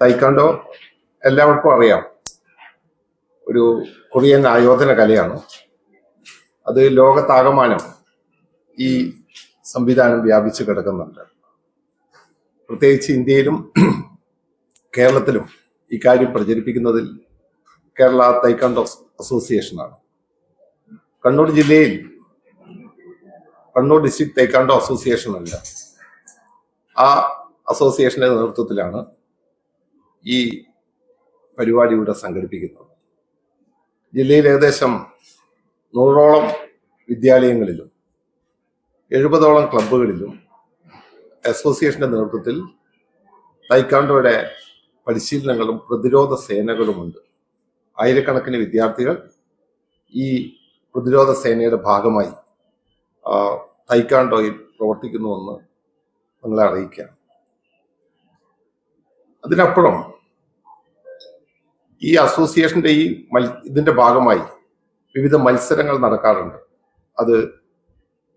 തൈക്കാണ്ടോ എല്ലാവർക്കും അറിയാം, ഒരു കൊറിയൻ ആയോധന കലയാണ്. അത് ലോകത്താകമാനം ഈ സംവിധാനം വ്യാപിച്ചു കിടക്കുന്നുണ്ട്. പ്രത്യേകിച്ച് ഇന്ത്യയിലും കേരളത്തിലും ഇക്കാര്യം പ്രചരിപ്പിക്കുന്നതിൽ കേരള തൈക്കാണ്ടോ അസോസിയേഷനാണ്. കണ്ണൂർ ജില്ലയിൽ കണ്ണൂർ ഡിസ്ട്രിക്ട് തൈക്കാണ്ടോ അസോസിയേഷൻ അല്ല, ആ അസോസിയേഷന്റെ നേതൃത്വത്തിലാണ് ഈ പരിപാടി ഇവിടെ സംഘടിപ്പിക്കുന്നത്. ജില്ലയിൽ ഏകദേശം 100ഓളം വിദ്യാലയങ്ങളിലും 70ഓളം ക്ലബ്ബുകളിലും അസോസിയേഷന്റെ നേതൃത്വത്തിൽ തൈക്കാണ്ടോയുടെ പരിശീലനങ്ങളും പ്രതിരോധ സേനകളുമുണ്ട്. ആയിരക്കണക്കിന് വിദ്യാർത്ഥികൾ ഈ പ്രതിരോധ സേനയുടെ ഭാഗമായി തൈക്കാണ്ടോയിൽ പ്രവർത്തിക്കുന്നുവെന്ന് നിങ്ങളെ അറിയിക്കാം. അതിനപ്പുറം ഈ അസോസിയേഷന്റെ ഇതിന്റെ ഭാഗമായി വിവിധ മത്സരങ്ങൾ നടക്കാറുണ്ട്. അത്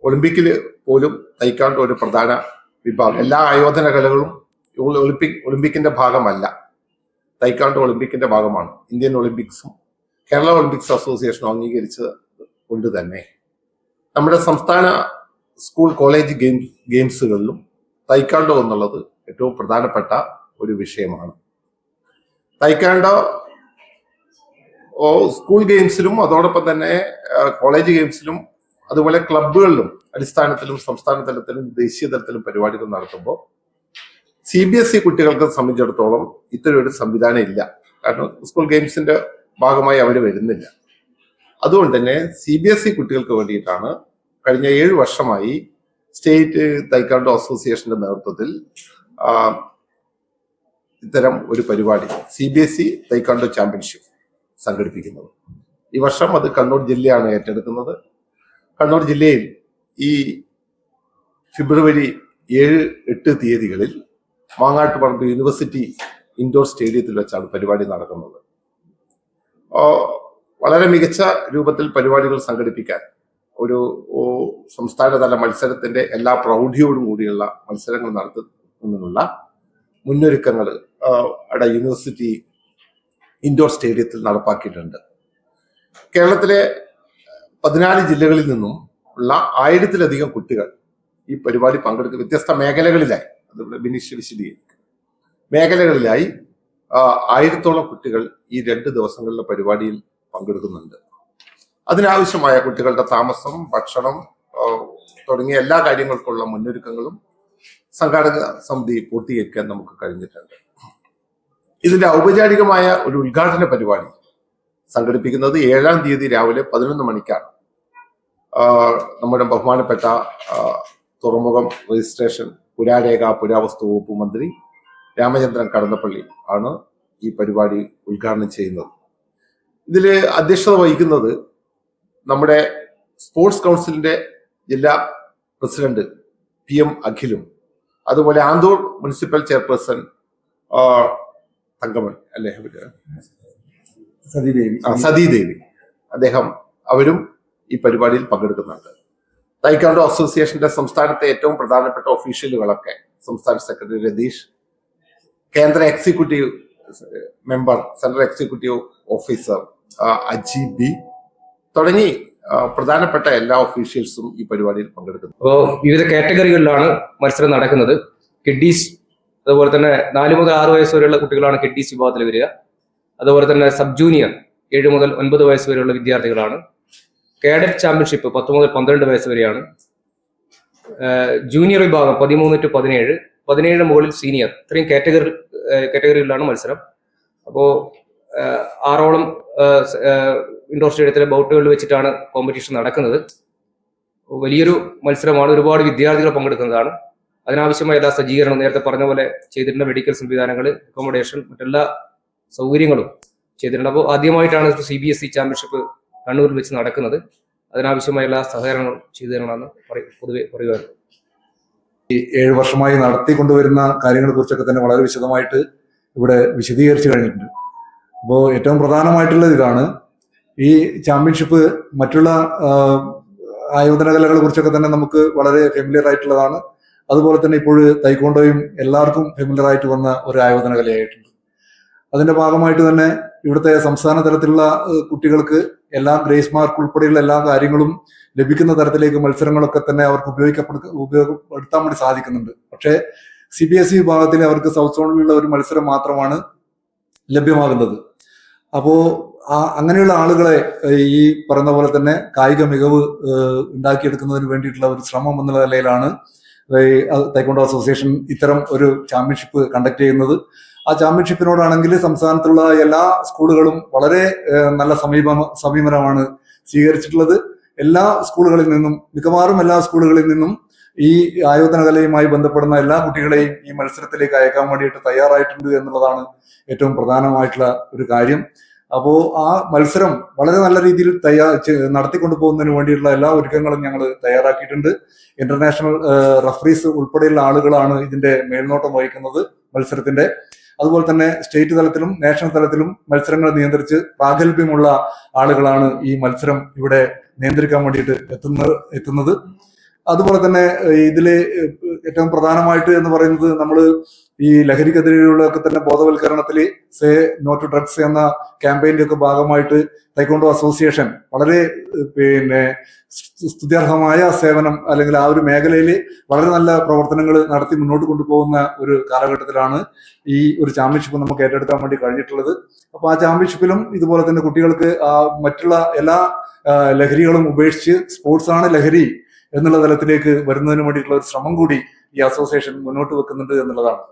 ഒളിമ്പിക്കിൽ പോലും തൈക്കാണ്ടോ ഒരു പ്രധാന വിഭാഗം. എല്ലാ ആയോധന കലകളും ഒളിമ്പിക്കിന്റെ ഭാഗമല്ല, തൈക്കാണ്ടോ ഒളിമ്പിക്കിന്റെ ഭാഗമാണ്. ഇന്ത്യൻ ഒളിമ്പിക്സും കേരള ഒളിമ്പിക്സ് അസോസിയേഷനും അംഗീകരിച്ചത് കൊണ്ട് തന്നെ നമ്മുടെ സംസ്ഥാന സ്കൂൾ കോളേജ് ഗെയിംസുകളിലും തൈക്കാണ്ടോ എന്നുള്ളത് ഏറ്റവും പ്രധാനപ്പെട്ട ഒരു വിഷയമാണ്. തൈക്കാണ്ടോ സ്കൂൾ ഗെയിംസിലും അതോടൊപ്പം തന്നെ കോളേജ് ഗെയിംസിലും അതുപോലെ ക്ലബ്ബുകളിലും അടിസ്ഥാനത്തിലും സംസ്ഥാന തലത്തിലും ദേശീയ തലത്തിലും പരിപാടികൾ നടത്തുമ്പോൾ CBSE കുട്ടികൾക്ക് സംബന്ധിച്ചിടത്തോളം ഇത്തരം ഒരു സംവിധാനം ഇല്ല. കാരണം സ്കൂൾ ഗെയിംസിന്റെ ഭാഗമായി അവർ വരുന്നില്ല. അതുകൊണ്ട് തന്നെ CBSE കുട്ടികൾക്ക് വേണ്ടിയിട്ടാണ് കഴിഞ്ഞ 7 വർഷമായി സ്റ്റേറ്റ് തൈക്കാണ്ടോ അസോസിയേഷന്റെ നേതൃത്വത്തിൽ ഇത്തരം ഒരു പരിപാടി CBSE തൈക്കാണ്ടോ ചാമ്പ്യൻഷിപ്പ് സംഘടിപ്പിക്കുന്നത്. ഈ വർഷം അത് കണ്ണൂർ ജില്ലയാണ് ഏറ്റെടുക്കുന്നത്. കണ്ണൂർ ജില്ലയിൽ ഈ ഫെബ്രുവരി 7-8 തീയതികളിൽ മാങ്ങാട്ടുപറമ്പ് യൂണിവേഴ്സിറ്റി ഇൻഡോർ സ്റ്റേഡിയത്തിൽ വെച്ചാണ് പരിപാടി നടക്കുന്നത്. വളരെ മികച്ച രൂപത്തിൽ പരിപാടികൾ സംഘടിപ്പിക്കാൻ ഒരു സംസ്ഥാനതല മത്സരത്തിന്റെ എല്ലാ പ്രൗഢിയോടും കൂടിയുള്ള മത്സരങ്ങൾ നടത്തുന്നതിനുള്ള മുന്നൊരുക്കങ്ങൾ അവിടെ യൂണിവേഴ്സിറ്റി ഇൻഡോർ സ്റ്റേഡിയത്തിൽ നടപ്പാക്കിയിട്ടുണ്ട്. കേരളത്തിലെ 14 ജില്ലകളിൽ നിന്നും ഉള്ള 1000-ലധികം കുട്ടികൾ ഈ പരിപാടി പങ്കെടുക്കുന്ന വ്യത്യസ്ത മേഖലകളിലായി, അതുപോലെ ബിനീഷ് വിശദീകരിക്കും, മേഖലകളിലായി 1000ഓളം കുട്ടികൾ ഈ 2 ദിവസങ്ങളിലെ പരിപാടിയിൽ പങ്കെടുക്കുന്നുണ്ട്. അതിനാവശ്യമായ കുട്ടികളുടെ താമസം, ഭക്ഷണം തുടങ്ങിയ എല്ലാ കാര്യങ്ങൾക്കുള്ള മുന്നൊരുക്കങ്ങളും സംഘാടക സമിതി പൂർത്തീകരിക്കാൻ നമുക്ക് കഴിഞ്ഞിട്ടുണ്ട്. ഇതിന്റെ ഔപചാരികമായ ഒരു ഉദ്ഘാടന പരിപാടി സംഘടിപ്പിക്കുന്നത് 7-ാം തീയതി രാവിലെ 11 മണിക്കാണ്. നമ്മുടെ ബഹുമാനപ്പെട്ട തുറമുഖം രജിസ്ട്രേഷൻ പുരാരേഖ പുരാവസ്തു വകുപ്പ് മന്ത്രി രാമചന്ദ്രൻ കടന്നപ്പള്ളി ആണ് ഈ പരിപാടി ഉദ്ഘാടനം ചെയ്യുന്നത്. ഇതിൽ അധ്യക്ഷത വഹിക്കുന്നത് നമ്മുടെ സ്പോർട്സ് കൗൺസിലിന്റെ ജില്ലാ പ്രസിഡന്റ് PM അഖിലും, അതുപോലെ ആന്തൂർ മുനിസിപ്പൽ ചെയർപേഴ്സൺ തങ്കമൺ അല്ലേ, സതീദേവി, അവരും ഈ പരിപാടിയിൽ പങ്കെടുക്കുന്നുണ്ട്. തൈക്കാണ്ടോ അസോസിയേഷന്റെ സംസ്ഥാനത്തെ ഏറ്റവും പ്രധാനപ്പെട്ട ഒഫീഷ്യലുകളൊക്കെ, സംസ്ഥാന സെക്രട്ടറി രതീഷ്, കേന്ദ്ര executive member, central executive officer Ajeeb B തുടങ്ങി പ്രധാനപ്പെട്ട എല്ലാ ഒഫീഷ്യൽസും ഈ പരിപാടിയിൽ പങ്കെടുക്കുന്നു. അപ്പോൾ വിവിധ കാറ്റഗറികളിലാണ് മത്സരം നടക്കുന്നത്. കിഡ്ഡീസ്, അതുപോലെ തന്നെ 4 മുതൽ 6 വയസ്സ് വരെയുള്ള കുട്ടികളാണ് കിഡ്ഡീസ് വിഭാഗത്തിൽ വരിക. അതുപോലെ തന്നെ സബ് ജൂനിയർ 7 മുതൽ 9 വയസ്സ് വരെയുള്ള വിദ്യാർത്ഥികളാണ്. കേഡറ്റ് ചാമ്പ്യൻഷിപ്പ് 10 മുതൽ 12 വയസ്സ് വരെയാണ്. ജൂനിയർ വിഭാഗം 13 to 17, 17 മുകളിൽ സീനിയർ, ഇത്രയും കാറ്റഗറികളിലാണ് മത്സരം. അപ്പോൾ 6ഓളം ഇൻഡോർ സ്റ്റേഡിയത്തിലെ ബൗട്ടുകളിൽ വെച്ചിട്ടാണ് കോമ്പറ്റീഷൻ നടക്കുന്നത്. വലിയൊരു മത്സരമാണ്, ഒരുപാട് വിദ്യാർത്ഥികൾ പങ്കെടുക്കുന്നതാണ്. അതിനാവശ്യമായ എല്ലാ സജ്ജീകരണവും നേരത്തെ പറഞ്ഞ പോലെ ചെയ്തിട്ടുള്ള മെഡിക്കൽ സംവിധാനങ്ങൾ, അക്കോമഡേഷൻ, മറ്റെല്ലാ സൗകര്യങ്ങളും ചെയ്തിട്ടുണ്ട്. അപ്പോൾ ആദ്യമായിട്ടാണ് CBSE ചാമ്പ്യൻഷിപ്പ് കണ്ണൂരിൽ വെച്ച് നടക്കുന്നത്. അതിനാവശ്യമായ എല്ലാ സഹകരണങ്ങളും ചെയ്തു തരണമെന്ന് പൊതുവെ പറയുവായിരുന്നു. ഈ 7 വർഷമായി നടത്തിക്കൊണ്ടുവരുന്ന കാര്യങ്ങളെ കുറിച്ചൊക്കെ തന്നെ വളരെ വിശദമായിട്ട് ഇവിടെ വിശദീകരിച്ചു കഴിഞ്ഞിട്ടുണ്ട്. അപ്പോൾ ഏറ്റവും പ്രധാനമായിട്ടുള്ളത് ഇതാണ്, ഈ ചാമ്പ്യൻഷിപ്പ് മറ്റുള്ള ആയോധന കലകളെ കുറിച്ചൊക്കെ തന്നെ നമുക്ക് വളരെ ഫെമിലിയർ ആയിട്ടുള്ളതാണ്. അതുപോലെ തന്നെ ഇപ്പോൾ തൈക്കോണ്ടോയും എല്ലാവർക്കും ഫെമിലിയർ ആയിട്ട് വന്ന ഒരു ആയോധന കലയായിട്ടുണ്ട്. അതിന്റെ ഭാഗമായിട്ട് തന്നെ ഇവിടുത്തെ സംസ്ഥാന തലത്തിലുള്ള കുട്ടികൾക്ക് എല്ലാ ഗ്രേസ് മാർക്ക് ഉൾപ്പെടെയുള്ള എല്ലാ കാര്യങ്ങളും ലഭിക്കുന്ന തരത്തിലേക്ക് മത്സരങ്ങളൊക്കെ തന്നെ അവർക്ക് ഉപയോഗപ്പെടുത്താൻ വേണ്ടി സാധിക്കുന്നുണ്ട്. പക്ഷേ CBSE വിഭാഗത്തിൽ അവർക്ക് സൗത്ത് സോണിലുള്ള ഒരു മത്സരം മാത്രമാണ് ലഭ്യമാകുന്നത്. അപ്പോ അങ്ങനെയുള്ള ആളുകളെ ഈ പറയുന്ന പോലെ തന്നെ കായിക മികവ് ഉണ്ടാക്കിയെടുക്കുന്നതിന് വേണ്ടിയിട്ടുള്ള ഒരു ശ്രമം എന്നുള്ള നിലയിലാണ് തൈക്കൊണ്ടോ അസോസിയേഷൻ ഇത്തരം ഒരു ചാമ്പ്യൻഷിപ്പ് കണ്ടക്ട് ചെയ്യുന്നത്. ആ ചാമ്പ്യൻഷിപ്പിനോടാണെങ്കിൽ സംസ്ഥാനത്തുള്ള എല്ലാ സ്കൂളുകളും വളരെ നല്ല സമീപനമാണ് സ്വീകരിച്ചിട്ടുള്ളത്. എല്ലാ സ്കൂളുകളിൽ നിന്നും മിക്കവാറും എല്ലാ സ്കൂളുകളിൽ നിന്നും ഈ ആയോധന കലയുമായി ബന്ധപ്പെടുന്ന എല്ലാ കുട്ടികളെയും ഈ മത്സരത്തിലേക്ക് അയക്കാൻ വേണ്ടിയിട്ട് തയ്യാറായിട്ടുണ്ട് എന്നുള്ളതാണ് ഏറ്റവും പ്രധാനമായിട്ടുള്ള ഒരു കാര്യം. അപ്പോ ആ മത്സരം വളരെ നല്ല രീതിയിൽ നടത്തിക്കൊണ്ടു പോകുന്നതിന് വേണ്ടിയിട്ടുള്ള എല്ലാ ഒരുക്കങ്ങളും ഞങ്ങൾ തയ്യാറാക്കിയിട്ടുണ്ട്. ഇന്റർനാഷണൽ റഫറീസ് ഉൾപ്പെടെയുള്ള ആളുകളാണ് ഇതിന്റെ മേൽനോട്ടം വഹിക്കുന്നത് മത്സരത്തിന്റെ. അതുപോലെ തന്നെ സ്റ്റേറ്റ് തലത്തിലും നാഷണൽ തലത്തിലും മത്സരങ്ങൾ നിയന്ത്രിച്ച് പ്രാഗൽഭ്യമുള്ള ആളുകളാണ് ഈ മത്സരം ഇവിടെ നിയന്ത്രിക്കാൻ വേണ്ടിയിട്ട് എത്തുന്നത്. അതുപോലെ തന്നെ ഇതില് ഏറ്റവും പ്രധാനമായിട്ട് എന്ന് പറയുന്നത് നമ്മൾ ഈ ലഹരിക്കെതിരെയുള്ളതൊക്കെ തന്നെ ബോധവൽക്കരണത്തിൽ സേ നോ ടു ഡ്രഗ്സ് എന്ന ക്യാമ്പയിന്റെ ഒക്കെ ഭാഗമായിട്ട് തൈക്കൊണ്ടോ അസോസിയേഷൻ വളരെ സ്തുത്യർഹമായ സേവനം അല്ലെങ്കിൽ ആ ഒരു മേഖലയിൽ വളരെ നല്ല പ്രവർത്തനങ്ങൾ നടത്തി മുന്നോട്ട് കൊണ്ടുപോകുന്ന ഒരു കാലഘട്ടത്തിലാണ് ഈ ഒരു ചാമ്പ്യൻഷിപ്പ് നമുക്ക് ഏറ്റെടുക്കാൻ വേണ്ടി കഴിഞ്ഞിട്ടുള്ളത്. അപ്പൊ ആ ചാമ്പ്യൻഷിപ്പിലും ഇതുപോലെ തന്നെ കുട്ടികൾക്ക് മറ്റുള്ള എല്ലാ ലഹരികളും ഉപേക്ഷിച്ച് സ്പോർട്സ് ആണ് ലഹരി എന്നുള്ള തലത്തിലേക്ക് വരുന്നതിന് വേണ്ടിയിട്ടുള്ള ഒരു ശ്രമം കൂടി ഈ അസോസിയേഷൻ മുന്നോട്ട് വെക്കുന്നുണ്ട് എന്നുള്ളതാണ്.